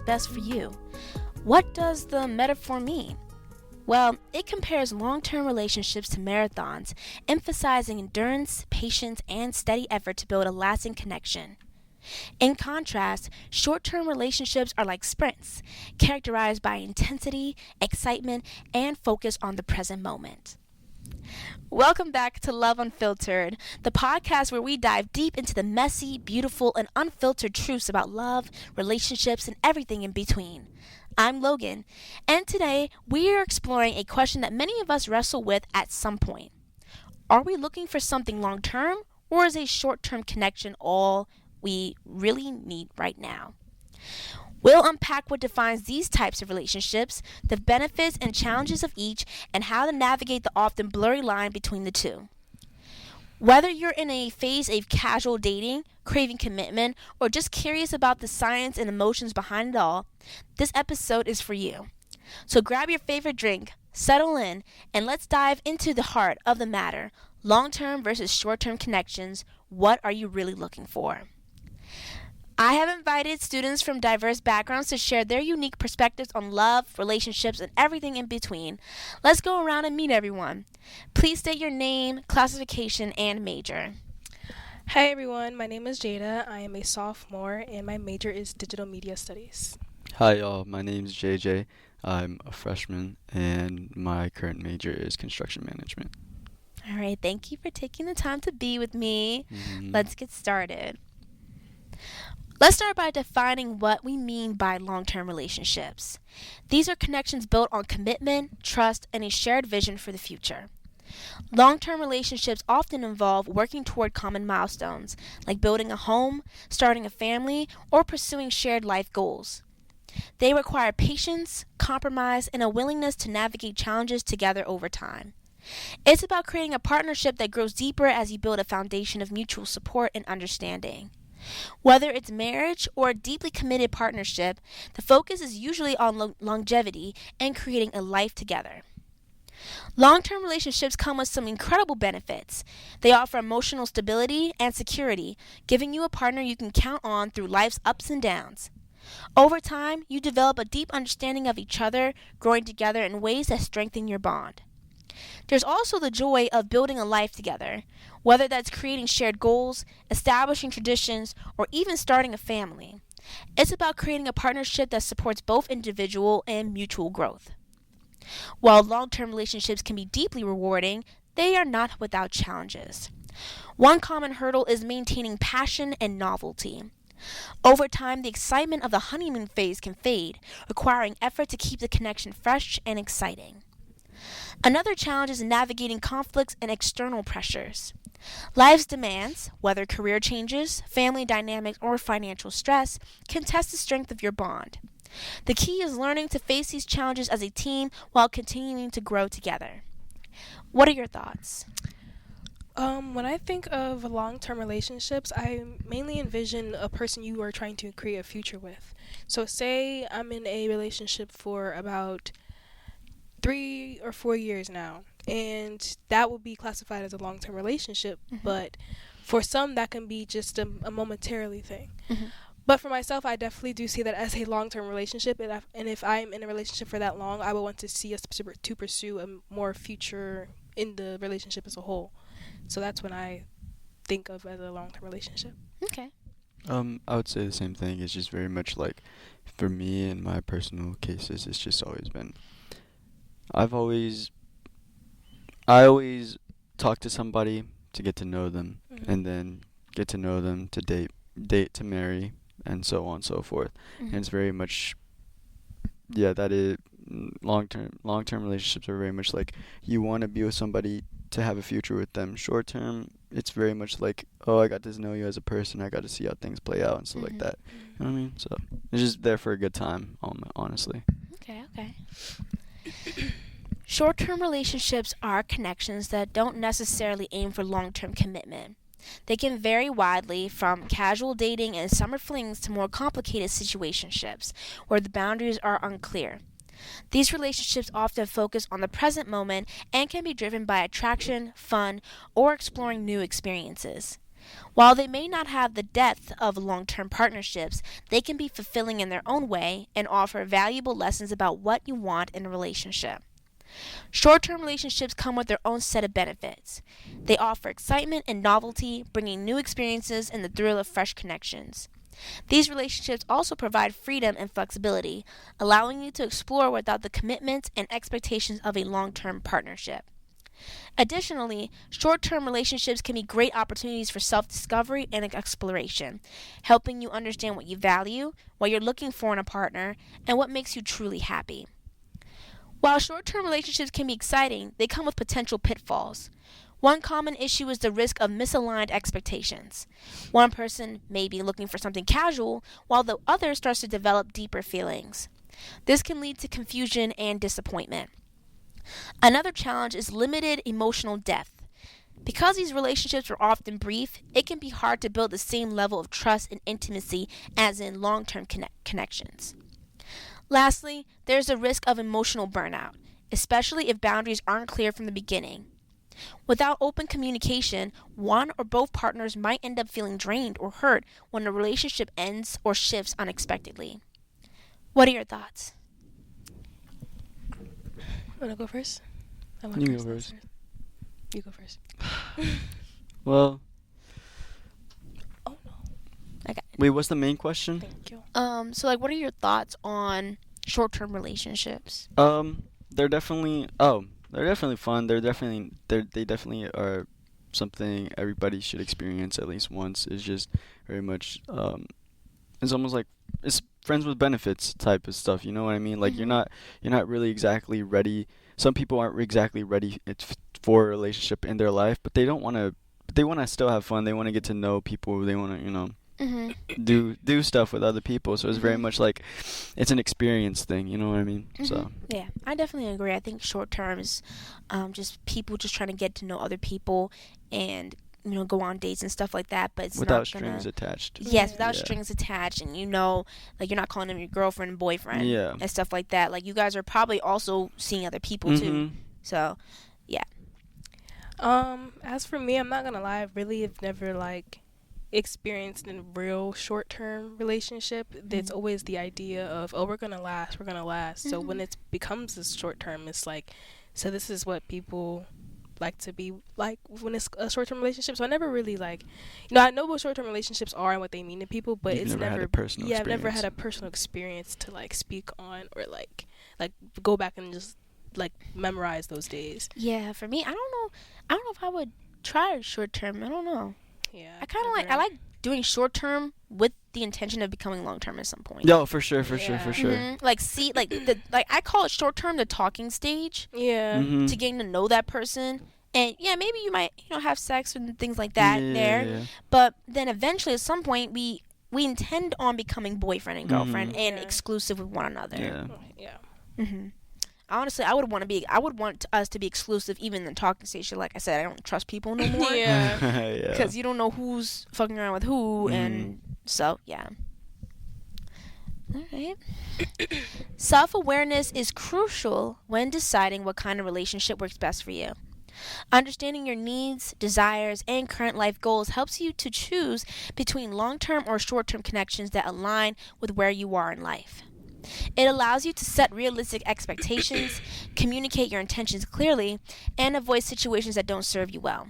best for you. What does the metaphor mean? Well, it compares long-term relationships to marathons, emphasizing endurance, patience, and steady effort to build a lasting connection. In contrast, short-term relationships are like sprints, characterized by intensity, excitement, and focus on the present moment. Welcome back to Love Unfiltered, the podcast where we dive deep into the messy, beautiful, and unfiltered truths about love, relationships, and everything in between. I'm Logan, and today we are exploring a question that many of us wrestle with at some point. Are we looking for something long-term, or is a short-term connection all we really need right now? We'll unpack what defines these types of relationships, the benefits and challenges of each, and how to navigate the often blurry line between the two. Whether you're in a phase of casual dating, craving commitment, or just curious about the science and emotions behind it all, this episode is for you. So grab your favorite drink, settle in, and let's dive into the heart of the matter. Long-term versus short-term connections. What are you really looking for? I have invited students from diverse backgrounds to share their unique perspectives on love, relationships, and everything in between. Let's go around and meet everyone. Please state your name, classification, and major. Hi everyone, my name is Jada. I am a sophomore and my major is digital media studies. Hi y'all, my name is JJ. I'm a freshman and my current major is construction management. All right, thank you for taking the time to be with me. Let's get started. Let's start by defining what we mean by long-term relationships. These are connections built on commitment, trust, and a shared vision for the future. Long-term relationships often involve working toward common milestones, like building a home, starting a family, or pursuing shared life goals. They require patience, compromise, and a willingness to navigate challenges together over time. It's about creating a partnership that grows deeper as you build a foundation of mutual support and understanding. Whether it's marriage or a deeply committed partnership, the focus is usually on longevity and creating a life together. Long-term relationships come with some incredible benefits. They offer emotional stability and security, giving you a partner you can count on through life's ups and downs. Over time, you develop a deep understanding of each other, growing together in ways that strengthen your bond. There's also the joy of building a life together, whether that's creating shared goals, establishing traditions, or even starting a family. It's about creating a partnership that supports both individual and mutual growth. While long-term relationships can be deeply rewarding, they are not without challenges. One common hurdle is maintaining passion and novelty. Over time, the excitement of the honeymoon phase can fade, requiring effort to keep the connection fresh and exciting. Another challenge is navigating conflicts and external pressures. Life's demands, whether career changes, family dynamics, or financial stress, can test the strength of your bond. The key is learning to face these challenges as a team while continuing to grow together. What are your thoughts? When I think of long-term relationships, I mainly envision a person you are trying to create a future with. So say I'm in a relationship for about 3 or 4 years now, and that will be classified as a long-term relationship, but for some that can be just a momentarily thing. But for myself, I definitely do see that as a long-term relationship, and if I'm in a relationship for that long, I would want to see us to pursue a more future in the relationship as a whole. So that's when I think of as a long-term relationship. Okay. I would say the same thing. It's just very much like, for me in my personal cases, it's just always been, I always talk to somebody to get to know them, and then get to know them to date to marry, and so on and so forth. And it's very much, that is long-term relationships are very much like you want to be with somebody to have a future with them. Short-term, it's very much like, oh, I got to know you as a person, I got to see how things play out and stuff like that. You know what I mean? So it's just there for a good time, honestly. Okay. Short-term relationships are connections that don't necessarily aim for long-term commitment. They can vary widely from casual dating and summer flings to more complicated situationships where the boundaries are unclear. These relationships often focus on the present moment and can be driven by attraction, fun, or exploring new experiences. While they may not have the depth of long-term partnerships, they can be fulfilling in their own way and offer valuable lessons about what you want in a relationship. Short-term relationships come with their own set of benefits. They offer excitement and novelty, bringing new experiences and the thrill of fresh connections. These relationships also provide freedom and flexibility, allowing you to explore without the commitments and expectations of a long-term partnership. Additionally, short-term relationships can be great opportunities for self-discovery and exploration, helping you understand what you value, what you're looking for in a partner, and what makes you truly happy. While short-term relationships can be exciting, they come with potential pitfalls. One common issue is the risk of misaligned expectations. One person may be looking for something casual, while the other starts to develop deeper feelings. This can lead to confusion and disappointment. Another challenge is limited emotional depth. Because these relationships are often brief, it can be hard to build the same level of trust and intimacy as in long-term connections. Lastly, there's a risk of emotional burnout, especially if boundaries aren't clear from the beginning. Without open communication, one or both partners might end up feeling drained or hurt when the relationship ends or shifts unexpectedly. What are your thoughts? Want to go first? You go first. You go first. Well, oh no. Okay. Wait, what's the main question? Thank you. So what are your thoughts on short-term relationships? They're definitely fun. They definitely are something everybody should experience at least once. It's just very much it's almost like it's friends with benefits type of stuff, you know what I mean? Like you're not really exactly ready. Some people aren't exactly ready for a relationship in their life, but they want to still have fun. They want to get to know people. They want to, do stuff with other people. So it's very much like it's an experience thing, you know what I mean? So yeah, I definitely agree. I think short term is just people just trying to get to know other people and go on dates and stuff like that, but it's without not strings attached. Yes, without strings attached, and like you're not calling them your girlfriend and boyfriend and stuff like that. Like you guys are probably also seeing other people too. So, yeah. As for me, I'm not gonna lie, I really have never experienced a real short-term relationship. There's always the idea of, oh, we're gonna last. So when it becomes this short-term, it's like, so this is what people like to be like when it's a short-term relationship. So I never really I know what short-term relationships are and what they mean to people, but You've it's never had a personal I've never experience. had a personal experience to speak on or like go back and just memorize those days. Yeah, for me, I don't know if I would try short-term. I don't know. Yeah, I like doing short-term with the intention of becoming long-term at some point. No, for sure. I call it short-term, the talking stage. Yeah. To getting to know that person, and yeah, maybe you might have sex and things like that Yeah. but then eventually at some point we intend on becoming boyfriend and girlfriend and Yeah. exclusive with one another. Yeah. Honestly, I would want us to be exclusive even in the talking stage. Like I said, I don't trust people no more. Yeah. Because you don't know who's fucking around with who, and so yeah. All right. Self-awareness is crucial when deciding what kind of relationship works best for you. Understanding your needs, desires, and current life goals helps you to choose between long-term or short-term connections that align with where you are in life. It allows you to set realistic expectations, communicate your intentions clearly, and avoid situations that don't serve you well.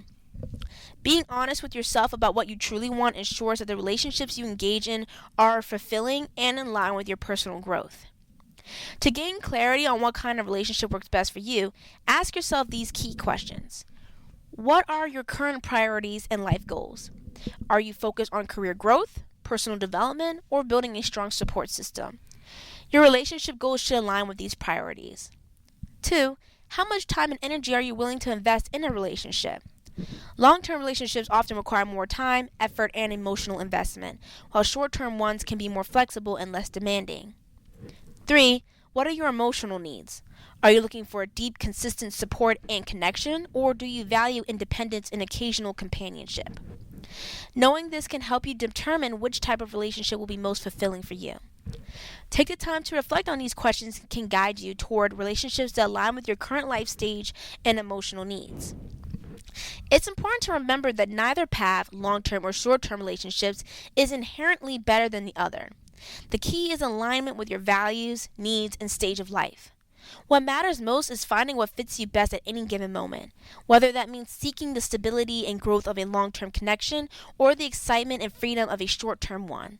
Being honest with yourself about what you truly want ensures that the relationships you engage in are fulfilling and in line with your personal growth. To gain clarity on what kind of relationship works best for you, ask yourself these key questions. What are your current priorities and life goals? Are you focused on career growth, personal development, or building a strong support system? Your relationship goals should align with these priorities. 2. How much time and energy are you willing to invest in a relationship? Long-term relationships often require more time, effort, and emotional investment, while short-term ones can be more flexible and less demanding. 3. What are your emotional needs? Are you looking for a deep, consistent support and connection, or do you value independence and occasional companionship? Knowing this can help you determine which type of relationship will be most fulfilling for you. Take the time to reflect on these questions can guide you toward relationships that align with your current life stage and emotional needs. It's important to remember that neither path, long-term or short-term relationships, is inherently better than the other. The key is alignment with your values, needs, and stage of life. What matters most is finding what fits you best at any given moment, whether that means seeking the stability and growth of a long-term connection or the excitement and freedom of a short-term one.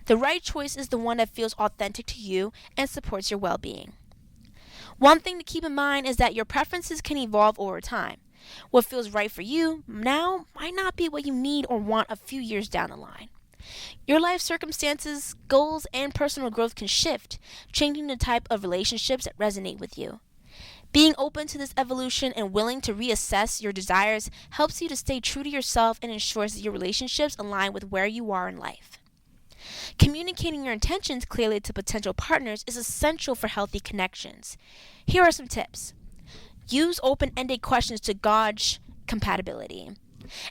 The right choice is the one that feels authentic to you and supports your well-being. One thing to keep in mind is that your preferences can evolve over time. What feels right for you now might not be what you need or want a few years down the line. Your life circumstances, goals, and personal growth can shift, changing the type of relationships that resonate with you. Being open to this evolution and willing to reassess your desires helps you to stay true to yourself and ensures that your relationships align with where you are in life. Communicating your intentions clearly to potential partners is essential for healthy connections. Here are some tips. Use open-ended questions to gauge compatibility.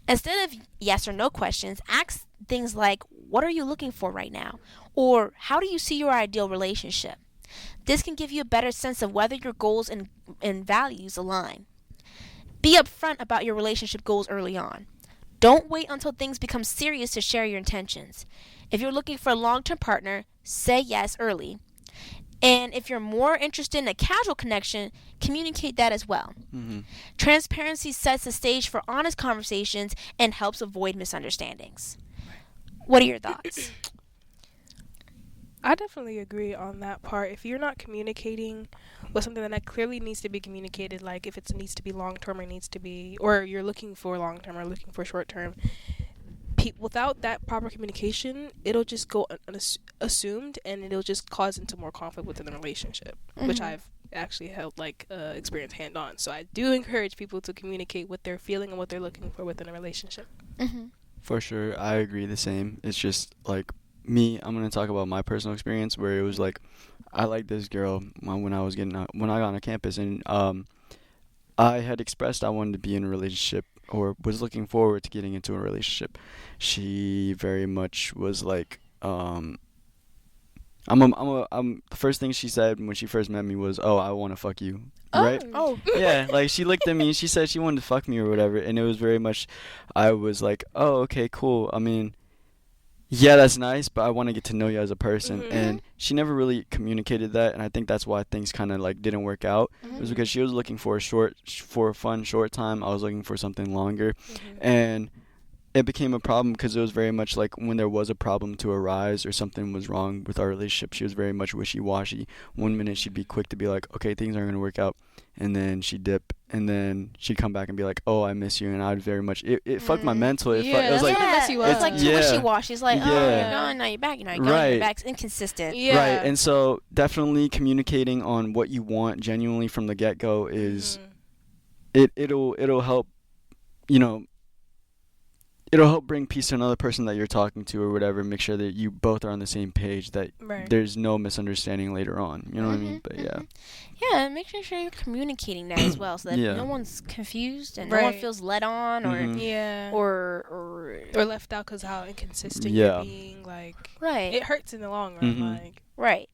Instead of yes or no questions, ask things like, what are you looking for right now? Or how do you see your ideal relationship? This can give you a better sense of whether your goals and values align. Be upfront about your relationship goals early on. Don't wait until things become serious to share your intentions. If you're looking for a long-term partner, say yes early. And if you're more interested in a casual connection, communicate that as well. Mm-hmm. Transparency sets the stage for honest conversations and helps avoid misunderstandings. What are your thoughts? I definitely agree on that part. If you're not communicating with something that clearly needs to be communicated, like if it needs to be long term or needs to be, or you're looking for long term or looking for short term, without that proper communication, it'll just go assumed, and it'll just cause into more conflict within the relationship, which I've actually held experience hand on. So I do encourage people to communicate what they're feeling and what they're looking for within a relationship. For sure, I agree the same. It's just like me. I'm gonna talk about my personal experience where it was like I liked this girl when I got on campus, and I had expressed I wanted to be in a relationship or was looking forward to getting into a relationship. She very much was like, the first thing she said when she first met me was, "Oh, I want to fuck you." Right? Oh. Yeah, like she looked at me and she said she wanted to fuck me or whatever, and it was very much, I was like, "Oh, okay, cool. I mean, yeah, that's nice, but I want to get to know you as a person." And she never really communicated that, and I think that's why things kind of like didn't work out. It was because she was looking for a fun short time. I was looking for something longer, and it became a problem because it was very much like when there was a problem to arise or something was wrong with our relationship, she was very much wishy-washy. One minute she'd be quick to be like, okay, things aren't going to work out, and then she'd dip, and then she'd come back and be like, oh, I miss you, and I'd very much, it fucked my mental. It was like, it's like too wishy-washy. It's like, oh, Yeah. you're gone, now you're back, you're not going, Right. you're back. It's inconsistent. Right, and so definitely communicating on what you want genuinely from the get-go is, it'll help, it'll help bring peace to another person that you're talking to or whatever. Make sure that you both are on the same page, that there's no misunderstanding later on. You know what I mean? But yeah. Yeah, make sure you're communicating that as well, so that no one's confused and no one feels let on or left out because how inconsistent you're being. Like, it hurts in the long run. Like, right.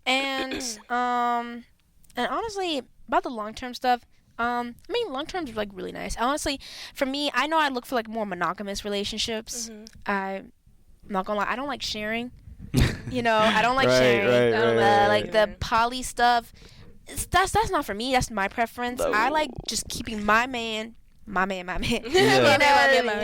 And honestly, about the long term stuff. I mean, long term is like really nice. Honestly, for me, I know I look for like more monogamous relationships. I'm not gonna lie, I don't like sharing. I don't like sharing. Like the poly stuff. That's not for me. That's my preference. No. I like just keeping my man. Yeah.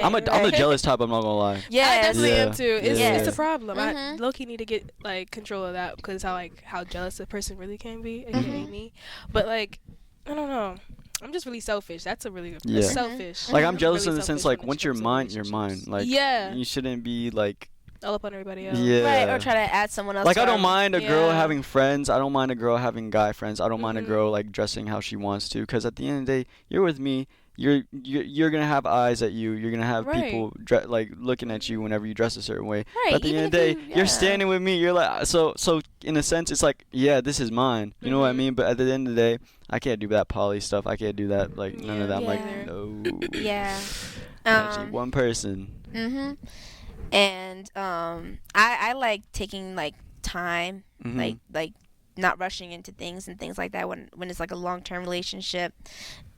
I'm a jealous type. I'm not gonna lie. Yeah, I definitely am too. It's a problem. Mm-hmm. I low-key need to get like control of that because how jealous a person really can be, aka me. But like, I don't know. I'm just really selfish. That's a really selfish. Like I'm jealous in the sense like once you're mine, you're mine. Like you shouldn't be like all up on everybody else. Yeah. Right, or try to add someone else. Like I don't mind a girl having friends. I don't mind a girl having guy friends. I don't mind a girl like dressing how she wants to. Because at the end of the day, you're with me. You're gonna have eyes at you. You're gonna have people like looking at you whenever you dress a certain way. Right. But at the end of the day, you're standing with me. You're like so in a sense, it's like this is mine. You know what I mean? But at the end of the day, I can't do that poly stuff. I can't do that. Like none of that. I'm like no. Yeah. Actually, one person. And I like taking like time, like not rushing into things and things like that when it's like a long-term relationship.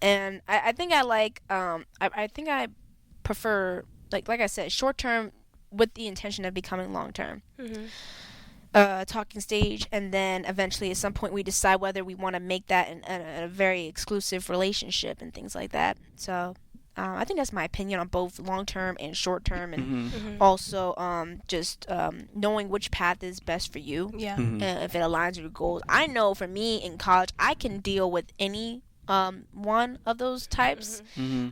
And I think I like I think I prefer like I said, short-term with the intention of becoming long-term. Talking stage, and then eventually at some point we decide whether we want to make that a very exclusive relationship and things like that. So I think that's my opinion on both long-term and short-term, and also just knowing which path is best for you. Yeah. If it aligns with your goals. I know for me in college, I can deal with any one of those types.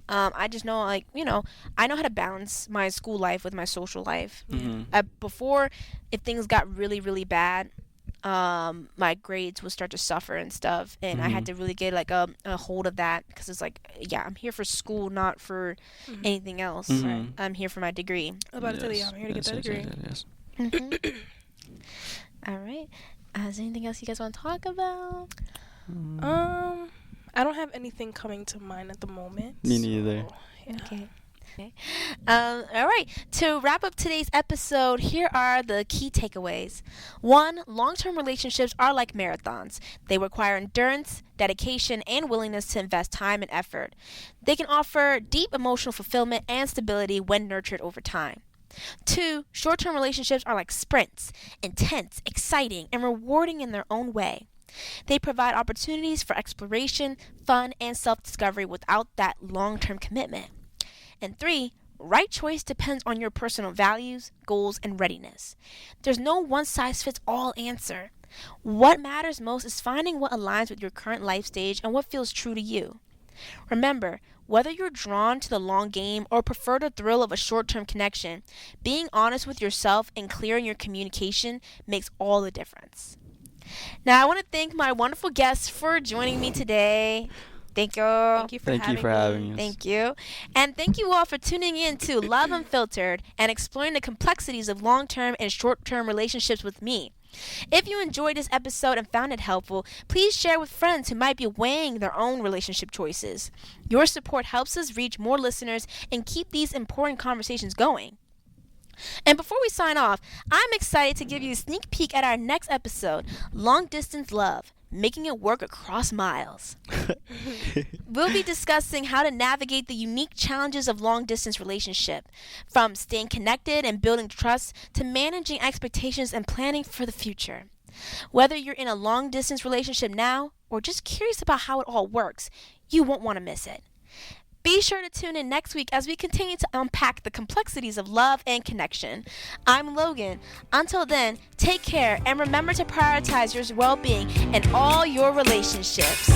I just know, like, I know how to balance my school life with my social life. Before, if things got really, really bad, my grades would start to suffer and stuff, and I had to really get like a hold of that, because it's like, yeah, I'm here for school, not for anything else. Right? I'm here for my degree. I'm about to tell you, I'm here to get that degree. Yes. All right. Is there anything else you guys want to talk about? I don't have anything coming to mind at the moment. Me neither. Yeah. Okay. All right. To wrap up today's episode, here are the key takeaways. 1. Long-term relationships are like marathons. They require endurance, dedication, and willingness to invest time and effort. They can offer deep emotional fulfillment and stability when nurtured over time. 2. Short-term relationships are like sprints, intense, exciting, and rewarding in their own way. They provide opportunities for exploration, fun, and self-discovery without that long-term commitment. And 3, right choice depends on your personal values, goals, and readiness. There's no one-size-fits-all answer. What matters most is finding what aligns with your current life stage and what feels true to you. Remember, whether you're drawn to the long game or prefer the thrill of a short-term connection, being honest with yourself and clear in your communication makes all the difference. Now, I want to thank my wonderful guests for joining me today. Thank you. Thank you for having us. Thank you. And thank you all for tuning in to Love Unfiltered and exploring the complexities of long-term and short-term relationships with me. If you enjoyed this episode and found it helpful, please share with friends who might be weighing their own relationship choices. Your support helps us reach more listeners and keep these important conversations going. And before we sign off, I'm excited to give you a sneak peek at our next episode, Long Distance Love, Making It Work Across Miles. We'll be discussing how to navigate the unique challenges of long-distance relationship, from staying connected and building trust to managing expectations and planning for the future. Whether you're in a long-distance relationship now or just curious about how it all works, you won't want to miss it. Be sure to tune in next week as we continue to unpack the complexities of love and connection. I'm Logan. Until then, take care and remember to prioritize your well-being in all your relationships.